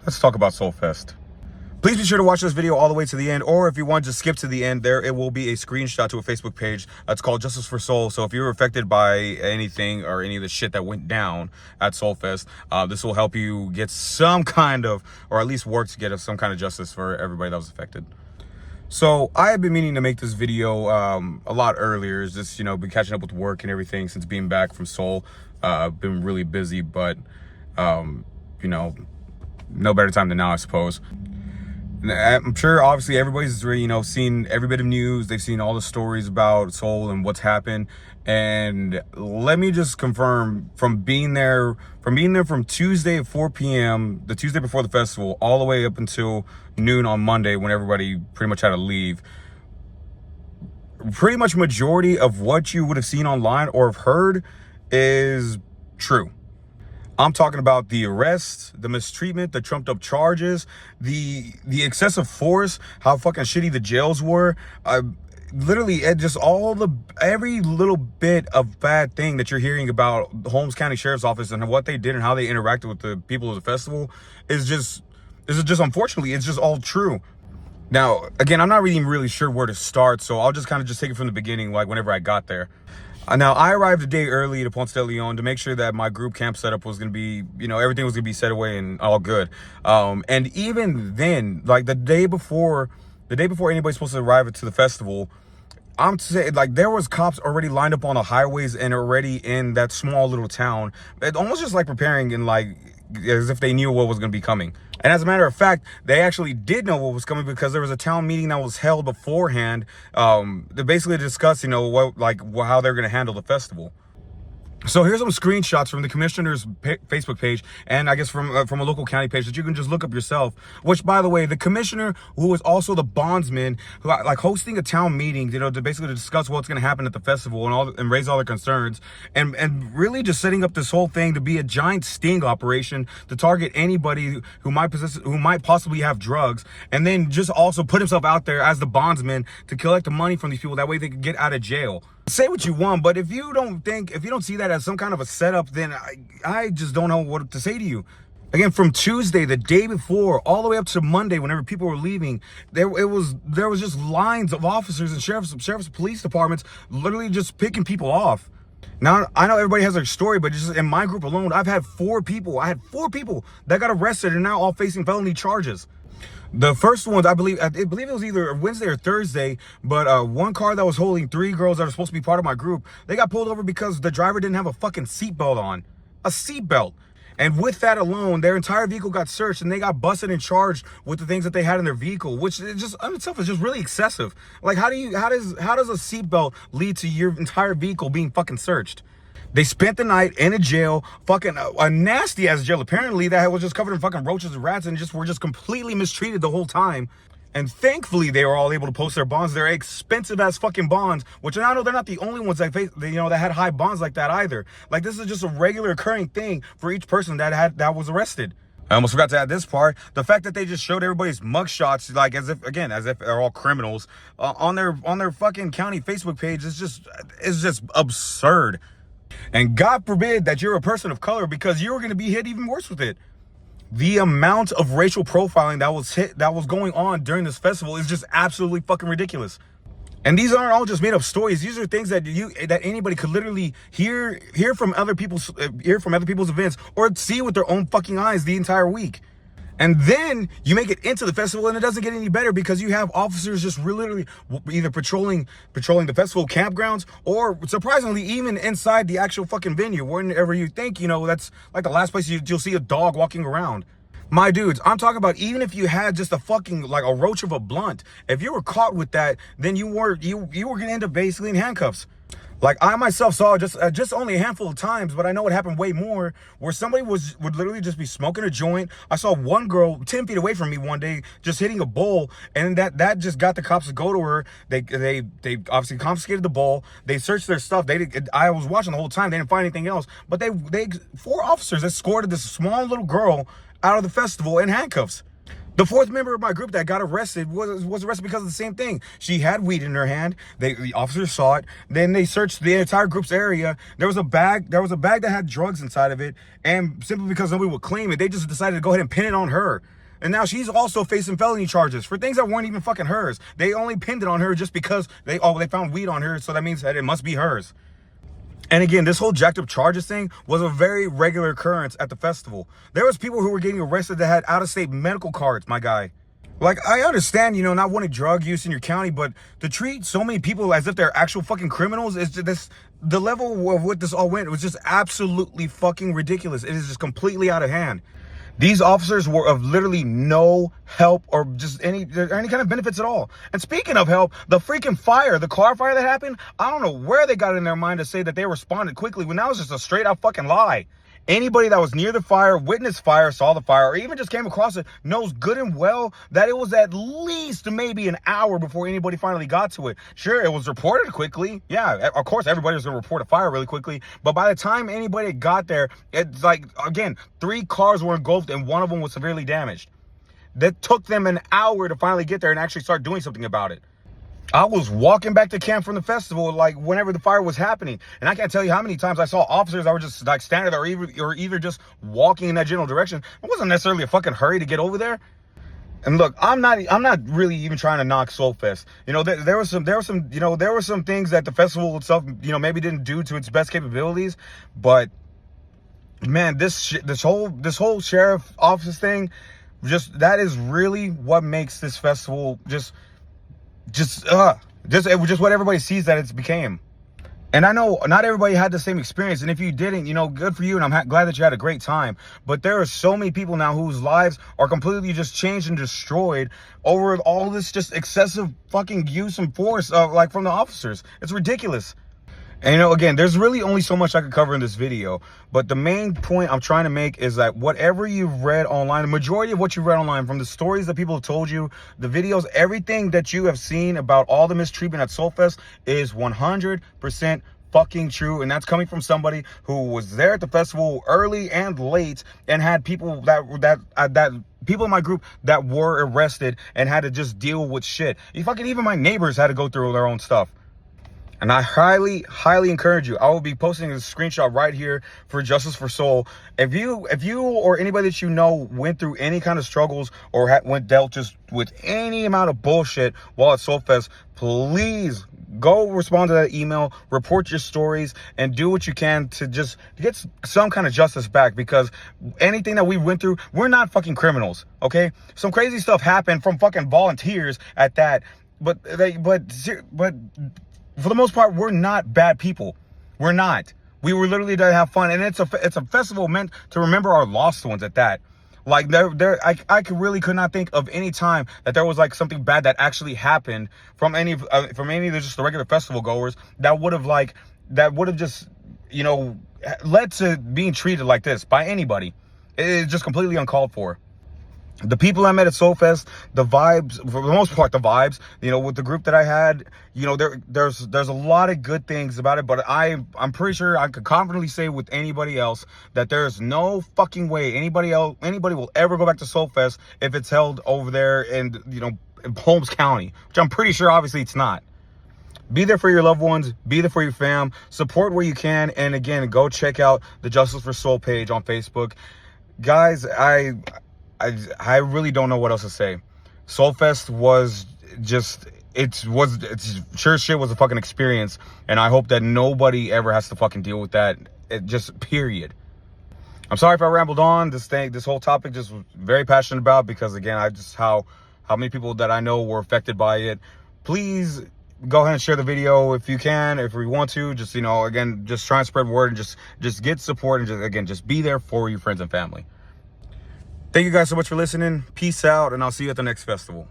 Let's talk about Soulfest. Please be sure to watch this video all the way to the end, or if you want to skip to the end, there it will be a screenshot to a Facebook page that's called Justice for Soul. So if you're affected by anything or any of the shit that went down at Soulfest, this will help you get some kind of, or at least work to get some kind of justice for everybody that was affected. So I have been meaning to make this video a lot earlier. It's just, been catching up with work and everything since being back from Seoul. Been really busy, but no better time than now, I suppose. I'm sure obviously everybody's seen every bit of news. They've seen all the stories about Seoul and what's happened. And let me just confirm, from being there from Tuesday at 4 p.m, the Tuesday before the festival, all the way up until noon on Monday when everybody pretty much had to leave, pretty much majority of what you would have seen online or have heard is true. I'm talking about the arrests, the mistreatment, the trumped up charges, the excessive force, how fucking shitty the jails were. Literally, just every little bit of bad thing that you're hearing about the Holmes County Sheriffs Office and what they did and how they interacted with the people of the festival is just unfortunately, it's just all true. Now, again, I'm not even really sure where to start, so I'll just kind of take it from the beginning, like whenever I got there. Now, I arrived a day early to Ponce de Leon to make sure that my group camp setup was going to be, everything was going to be set away and all good. And even then, like the day before anybody's supposed to arrive to the festival, I'm saying, like, there was cops already lined up on the highways and already in that small little town. It almost just like preparing and like as if they knew what was going to be coming. And as a matter of fact, they actually did know what was coming because there was a town meeting that was held beforehand to basically discuss, how they're going to handle the festival. So here's some screenshots from the commissioner's Facebook page, and I guess from a local county page that you can just look up yourself. Which, by the way, the commissioner, who is also the bondsman, who hosting a town meeting, to basically discuss what's going to happen at the festival and raise all their concerns, and really just setting up this whole thing to be a giant sting operation to target anybody who might possibly have drugs, and then just also put himself out there as the bondsman to collect the money from these people. That way they could get out of jail. Say what you want, but if you don't see that as some kind of a setup, then I just don't know what to say to you. Again, from Tuesday, the day before, all the way up to Monday, whenever people were leaving, there was just lines of officers and sheriff's police departments literally just picking people off. Now, I know everybody has their story, but just in my group alone, I had 4 people that got arrested and now all facing felony charges. The first ones, I believe it was either Wednesday or Thursday, but one car that was holding 3 girls that are supposed to be part of my group, they got pulled over because the driver didn't have a fucking seatbelt on. A seatbelt. And with that alone, their entire vehicle got searched and they got busted and charged with the things that they had in their vehicle, which is just in itself is just really excessive. Like, how does a seatbelt lead to your entire vehicle being fucking searched? They spent the night in a jail, fucking a nasty ass jail, apparently, that was just covered in fucking roaches and rats and were just completely mistreated the whole time. And thankfully, they were all able to post their bonds. They're expensive ass fucking bonds, which I know they're not the only ones that had high bonds like that either. Like, this is just a regular occurring thing for each person that was arrested. I almost forgot to add this part. The fact that they just showed everybody's mugshots, like as if they're all criminals, on their fucking county Facebook page is just absurd. And God forbid that you're a person of color, because you're going to be hit even worse with it. The amount of racial profiling that was going on during this festival is just absolutely fucking ridiculous. And these aren't all just made up stories. These are things that anybody could literally hear from other people's events or see with their own fucking eyes the entire week. And then you make it into the festival and it doesn't get any better because you have officers just literally either patrolling the festival campgrounds or, surprisingly, even inside the actual fucking venue, whenever you think, that's like the last place you'll see a dog walking around. My dudes, I'm talking about even if you had just a fucking, like a roach of a blunt, if you were caught with that, then you were going to end up basically in handcuffs. Like, I myself saw just only a handful of times, but I know it happened way more, where somebody would literally just be smoking a joint. I saw one girl 10 feet away from me one day just hitting a bowl, and that just got the cops to go to her. They obviously confiscated the bowl. They searched their stuff. I was watching the whole time. They didn't find anything else, but 4 officers escorted this small little girl out of the festival in handcuffs. The fourth member of my group that got arrested was arrested because of the same thing. She had weed in her hand. The officers saw it. Then they searched the entire group's area. There was a bag that had drugs inside of it. And simply because nobody would claim it, they just decided to go ahead and pin it on her. And now she's also facing felony charges for things that weren't even fucking hers. They only pinned it on her just because they found weed on her, so that means that it must be hers. And again, this whole jacked up charges thing was a very regular occurrence at the festival. There was people who were getting arrested that had out-of-state medical cards, my guy. Like, I understand, not wanting drug use in your county, but to treat so many people as if they're actual fucking criminals is just the level of what this all went. It was just absolutely fucking ridiculous. It is just completely out of hand. These officers were of literally no help or just any kind of benefits at all. And speaking of help, the freaking fire, the car fire that happened, I don't know where they got it in their mind to say that they responded quickly when that was just a straight out fucking lie. Anybody that was near the fire, witnessed fire, saw the fire, or even just came across it knows good and well that it was at least maybe an hour before anybody finally got to it. Sure, it was reported quickly. Yeah, of course, everybody was going to report a fire really quickly. But by the time anybody got there, it's like, again, 3 cars were engulfed and one of them was severely damaged. That took them an hour to finally get there and actually start doing something about it. I was walking back to camp from the festival, like whenever the fire was happening. And I can't tell you how many times I saw officers that were just like standing there or either just walking in that general direction. It wasn't necessarily a fucking hurry to get over there. And look, I'm not really even trying to knock Soulfest. There were some things that the festival itself, maybe didn't do to its best capabilities. But man, this whole sheriff office thing, that is really what makes this festival just what everybody sees that it's became. And I know not everybody had the same experience, and if you didn't, good for you, and I'm glad that you had a great time. But there are so many people now whose lives are completely just changed and destroyed over all this just excessive fucking use and force from the officers. It's ridiculous. And again, there's really only so much I could cover in this video, but the main point I'm trying to make is that whatever you've read online, the majority of what you read online, from the stories that people have told you, the videos, everything that you have seen about all the mistreatment at Soulfest is 100% fucking true. And that's coming from somebody who was there at the festival early and late and had people that people in my group that were arrested and had to just deal with shit. Even my neighbors had to go through their own stuff. And I highly, highly encourage you. I will be posting a screenshot right here for Justice for Soul. If you or anybody that you know went through any kind of struggles or dealt just with any amount of bullshit while at Soulfest, please go respond to that email, report your stories, and do what you can to just get some kind of justice back. Because anything that we went through, we're not fucking criminals, okay? Some crazy stuff happened from fucking volunteers at that, but for the most part, we're not bad people. We're not. We were literally there to have fun, and it's a festival meant to remember our lost ones at that. Like I could not think of any time that there was like something bad that actually happened from any of just the regular festival goers that would have just led to being treated like this by anybody. It's just completely uncalled for. The people I met at Soulfest, the vibes, for the most part, with the group that I had, there's a lot of good things about it, but I'm pretty sure I could confidently say with anybody else that there's no fucking way anybody will ever go back to Soulfest if it's held over there in Holmes County, which I'm pretty sure obviously it's not. Be there for your loved ones, be there for your fam, support where you can, and again, go check out the Justice for Soul page on Facebook. Guys, I really don't know what else to say. Soulfest was just, it's sure shit was a fucking experience, and I hope that nobody ever has to fucking deal with that. Period. I'm sorry if I rambled on. This whole topic just was very passionate about, because again, how many people that I know were affected by it. Please go ahead and share the video if you can, if you want to. Just again, just try and spread word and just get support, and just be there for your friends and family. Thank you guys so much for listening. Peace out, and I'll see you at the next festival.